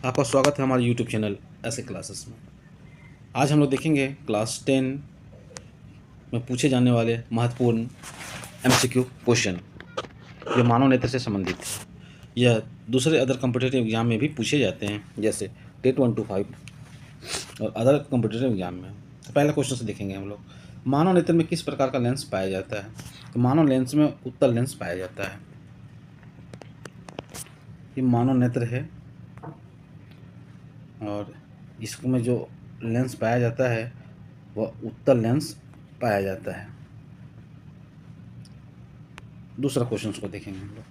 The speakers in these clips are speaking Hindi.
आपका स्वागत है हमारे YouTube चैनल ऐसे क्लासेस में। आज हम लोग देखेंगे क्लास 10 में पूछे जाने वाले महत्वपूर्ण MCQ क्वेश्चन जो मानव नेत्र से संबंधित है। यह दूसरे अदर कॉम्पिटिटिव एग्जाम में भी पूछे जाते हैं, जैसे टेट 125 और अदर कॉम्पिटिटिव एग्जाम में। तो पहले क्वेश्चन से देखेंगे हम लोग, मानव नेत्र में किस प्रकार का लेंस पाया जाता है। तो मानव लेंस में उत्तल लेंस पाया जाता है। ये मानव नेत्र है और इसमें जो लेंस पाया जाता है वह उत्तल लेंस पाया जाता है। दूसरा क्वेश्चन को देखेंगे हम लोग,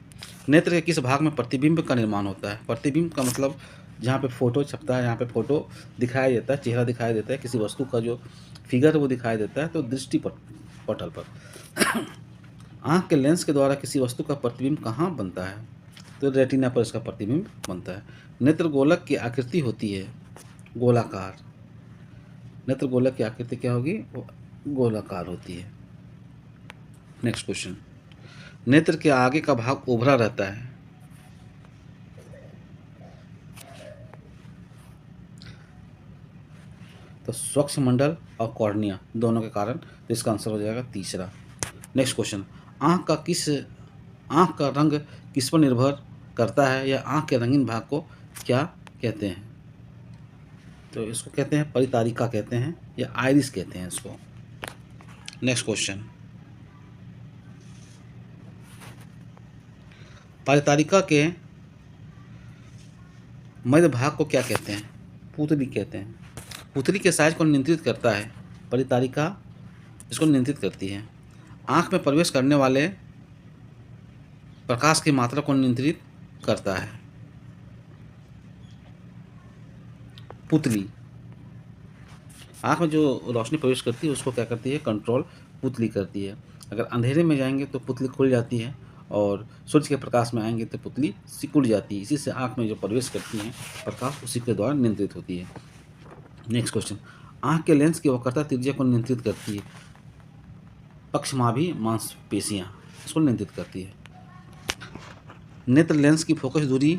नेत्र के किस भाग में प्रतिबिंब का निर्माण होता है। प्रतिबिंब का मतलब जहाँ पे फोटो छपता है, जहाँ पे फोटो दिखाई देता है, चेहरा दिखाई देता है, किसी वस्तु का जो फिगर है वो दिखाई देता है, तो दृष्टि पटल पर। आँख के लेंस के द्वारा किसी वस्तु का प्रतिबिंब कहाँ बनता है। तो रेटिना पर इसका प्रतिबिंब बनता है। नेत्र गोलक की आकृति होती है गोलाकार। नेत्र गोलक की आकृति क्या होगी, वो गोलाकार होती है। नेक्स्ट क्वेश्चन, नेत्र के आगे का भाग उभरा रहता है। तो स्वच्छमंडल और कॉर्निया दोनों के कारण, तो इसका आंसर हो जाएगा तीसरा। नेक्स्ट क्वेश्चन, आँख का रंग किस पर निर्भर करता है, या आँख के रंगीन भाग को क्या कहते हैं। तो इसको कहते हैं परितारिका कहते हैं, या आइरिस कहते हैं इसको। नेक्स्ट क्वेश्चन, परितारिका के मध्य भाग को क्या कहते हैं। पुतली कहते हैं। पुतली के साइज को नियंत्रित करता है परितारिका, इसको नियंत्रित करती है। आँख में प्रवेश करने वाले प्रकाश की मात्रा को नियंत्रित करता है पुतली। आँख में जो रोशनी प्रवेश करती है उसको क्या करती है, कंट्रोल पुतली करती है। अगर अंधेरे में जाएंगे तो पुतली खुल जाती है, और सूर्य के प्रकाश में आएंगे तो पुतली सिकुड़ जाती है। इसी से आँख में जो प्रवेश करती है प्रकाश, उसी के द्वारा नियंत्रित होती है। नेक्स्ट क्वेश्चन, आँख के लेंस की वक्रता त्रिज्या को नियंत्रित करती है पक्षमाभी मांसपेशियाँ, इसको नियंत्रित करती है। नेत्र लेंस की फोकस दूरी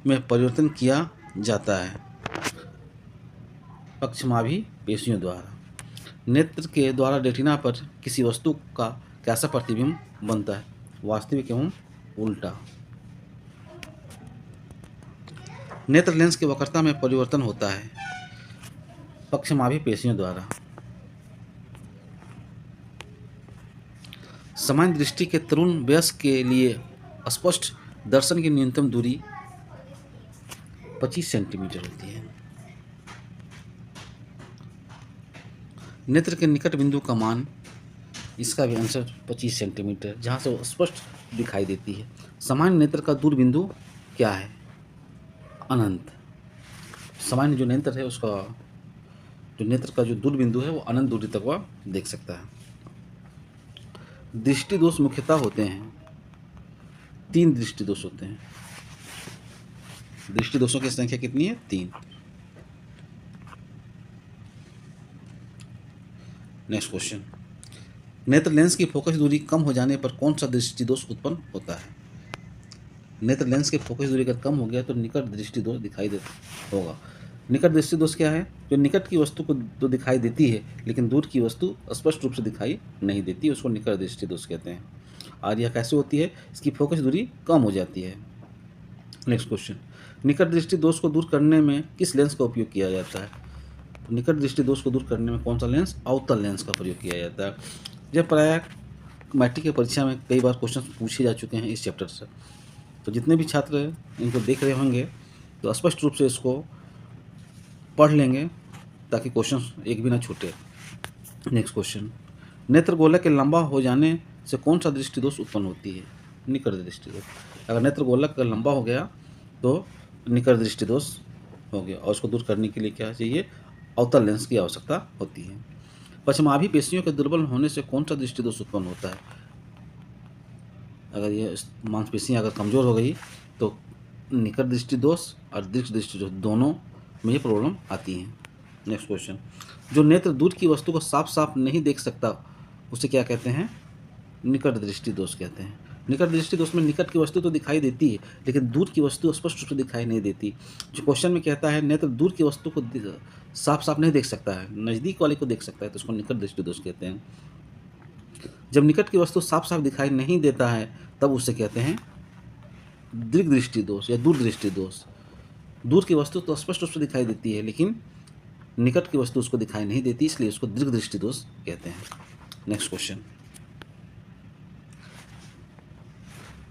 में परिवर्तन किया जाता है पक्षमाभी पेशियों द्वारा। नेत्र के द्वारा रेटिना पर किसी वस्तु का कैसा प्रतिबिंब बनता है, वास्तविक एवं उल्टा। नेत्र लेंस की वक्रता में परिवर्तन होता है पक्षमाभी पेशियों द्वारा। सामान्य दृष्टि के तरुण वयस्क के लिए स्पष्ट दर्शन की न्यूनतम दूरी 25 सेंटीमीटर होती है। नेत्र के निकट बिंदु का मान, इसका भी आंसर 25 सेंटीमीटर, जहाँ से वो स्पष्ट दिखाई देती है। सामान्य नेत्र का दूर बिंदु क्या है, अनंत। सामान्य जो नेत्र है उसका जो नेत्र का जो दूर बिंदु है वो अनंत दूरी तक वह देख सकता है। दृष्टि दोष मुख्यतः होते हैं 3 दृष्टि दोष होते हैं। दृष्टि दोषों की संख्या कितनी है, 3। नेक्स्ट क्वेश्चन, नेत्र लेंस की फोकस दूरी कम हो जाने पर कौन सा दृष्टि दोष उत्पन्न होता है। नेत्र लेंस की फोकस दूरी अगर कम हो गया तो निकट दृष्टि दोष दिखाई देता होगा। निकट दृष्टि दोष क्या है, जो निकट की वस्तु को तो दिखाई देती है लेकिन दूर की वस्तु स्पष्ट रूप से दिखाई नहीं देती, उसको निकट दृष्टि दोष कहते हैं। और यह कैसे होती है, इसकी फोकस दूरी कम हो जाती है। नेक्स्ट क्वेश्चन, निकट दृष्टि दोष को दूर करने में किस लेंस का उपयोग किया जाता है। तो निकट दृष्टि दोष को दूर करने में कौन सा लेंस, अवतल लेंस का प्रयोग किया जाता है। जब प्रायः मैट्रिक की परीक्षा में कई बार क्वेश्चन पूछे जा चुके हैं इस चैप्टर से, तो जितने भी छात्र इनको देख रहे होंगे तो स्पष्ट रूप से इसको पढ़ लेंगे ताकि क्वेश्चन एक भी ना छूटे। नेक्स्ट क्वेश्चन, नेत्र गोलक के लंबा हो जाने से कौन सा दृष्टि दोष उत्पन्न होती है, निकट दृष्टि दोष। अगर नेत्र गोलक का लंबा हो गया तो निकट दृष्टि दोष हो गया, और उसको दूर करने के लिए क्या चाहिए, अवतल लेंस की आवश्यकता होती है। पश्चिमाभी पेशियों के दुर्बल होने से कौन सा दृष्टि दोष उत्पन्न होता है। अगर ये मांसपेशियाँ अगर कमज़ोर हो गई तो निकट दृष्टि दोष और दीर्घ दृष्टि दोष दोनों में ये प्रॉब्लम आती है। नेक्स्ट क्वेश्चन, जो नेत्र दूर की वस्तु को साफ साफ नहीं देख सकता उसे क्या कहते हैं, निकट दृष्टि दोष कहते हैं। निकट दृष्टि दोष में निकट की वस्तु तो दिखाई देती है, लेकिन दूर की वस्तु स्पष्ट रूप से दिखाई नहीं देती। जो क्वेश्चन में कहता है नेत्र दूर की वस्तु को साफ साफ नहीं देख सकता है, नज़दीक वाले को देख सकता है, तो उसको निकट दृष्टि दोष कहते हैं। जब निकट की वस्तु साफ साफ दिखाई नहीं देता है तब उसे कहते हैं दीर्घ दृष्टि दोष या दूर दृष्टि दोष। दूर की वस्तु तो स्पष्ट रूप से दिखाई देती है, लेकिन निकट की वस्तु उसको दिखाई नहीं देती, इसलिए उसको दीर्घ दृष्टि दोष कहते हैं। नेक्स्ट क्वेश्चन,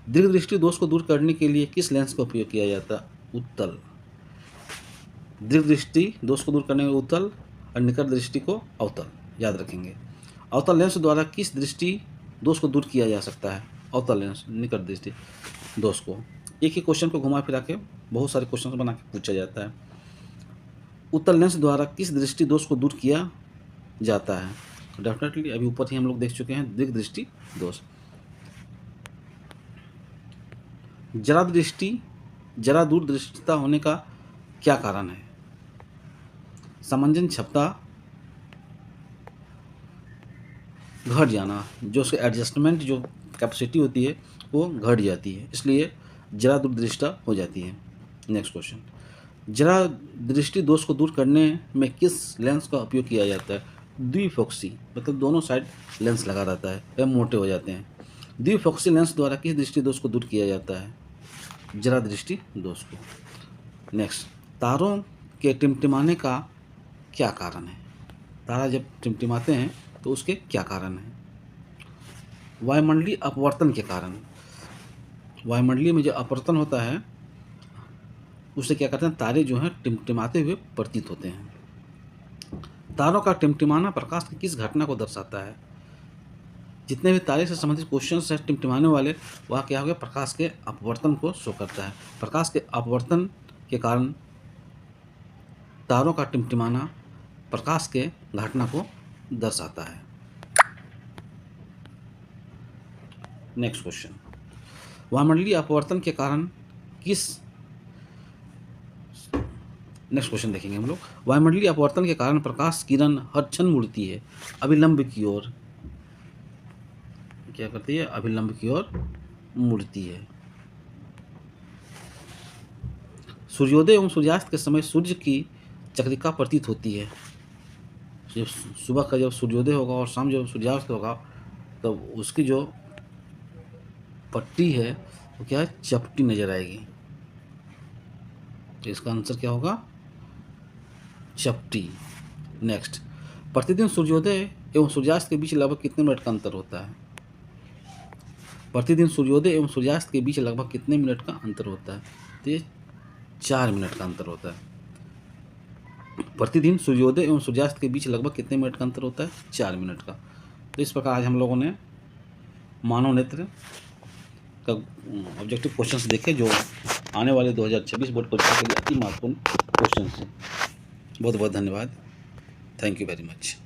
दीर्घ दृष्टि दोष को दूर करने के लिए किस लेंस का उपयोग किया जाता है? उत्तल। दीर्घ दृष्टि दोष को दूर करने में उत्तल और निकट दृष्टि को अवतल, याद रखेंगे। अवतल लेंस द्वारा किस दृष्टि दोष को दूर किया जा सकता है? अवतल लेंस निकट दृष्टि दोष को। एक ही क्वेश्चन को घुमा फिरा के बहुत सारे क्वेश्चन बना के पूछा जाता है। उत्तल लेंस द्वारा किस दृष्टि दोष को दूर किया जाता है? डेफिनेटली अभी ऊपर ही हम लोग देख चुके हैं, दीर्घ दृष्टि दोष। जरा दृष्टि जरा दूर दृष्टिता होने का क्या कारण है? समंजन क्षमता घट जाना, जो उसके एडजस्टमेंट जो कैपेसिटी होती है वो घट जाती है, इसलिए जरा दूर दृष्टिता हो जाती है। नेक्स्ट क्वेश्चन, जरा दृष्टि दोष को दूर करने में किस लेंस का उपयोग किया जाता है? द्विफोक्सी, मतलब दोनों साइड लेंस लगा रहता है, वह मोटे हो जाते हैं। द्विफोक्सी लेंस द्वारा किस दृष्टि दोष को दूर किया जाता है? जरा दृष्टि दोष को। नेक्स्ट, तारों के टिमटिमाने का क्या कारण है? तारा जब टिमटिमाते हैं तो उसके क्या कारण है? वायुमंडलीय अपवर्तन के कारण। वायुमंडलीय में जो अपवर्तन होता है उससे क्या करते हैं, तारे जो हैं टिमटिमाते हुए प्रतीत होते हैं। तारों का टिमटिमाना प्रकाश की किस घटना को दर्शाता है? जितने भी तारे से संबंधित क्वेश्चंस हैं टिमटिमाने वाले, वह क्या हो गया, प्रकाश के अपवर्तन को शो करता है। प्रकाश के अपवर्तन के कारण तारों का टिमटिमाना प्रकाश के घटना को दर्शाता है। नेक्स्ट क्वेश्चन, वायुमंडलीय अपवर्तन के कारण किस नेक्स्ट क्वेश्चन देखेंगे हम लोग। वायुमंडलीय अपवर्तन के कारण प्रकाश किरण हर क्षण मुड़ती है, अभिलंब की ओर। क्या करती है? अभिलंब की ओर मुड़ती है। सूर्योदय एवं सूर्यास्त के समय सूर्य की चक्रिका प्रतीत होती है। जब सुबह का जब सूर्योदय होगा और शाम जब सूर्यास्त होगा तब तो उसकी जो पट्टी है वो क्या है, चपटी नजर आएगी। तो इसका आंसर क्या होगा? चपटी। नेक्स्ट, प्रतिदिन सूर्योदय एवं सूर्यास्त के बीच लगभग कितने मिनट का अंतर होता है? प्रतिदिन सूर्योदय एवं सूर्यास्त के बीच लगभग कितने मिनट का अंतर होता है? तो ये 4 मिनट का अंतर होता है। प्रतिदिन सूर्योदय एवं सूर्यास्त के बीच लगभग कितने मिनट का अंतर होता है? 4 मिनट का। तो इस प्रकार आज हम लोगों ने मानव नेत्र का ऑब्जेक्टिव क्वेश्चंस देखे, जो आने वाले 2026 बोर्ड परीक्षा के लिए अति महत्वपूर्ण क्वेश्चंस हैं। बहुत बहुत धन्यवाद। Thank you very much.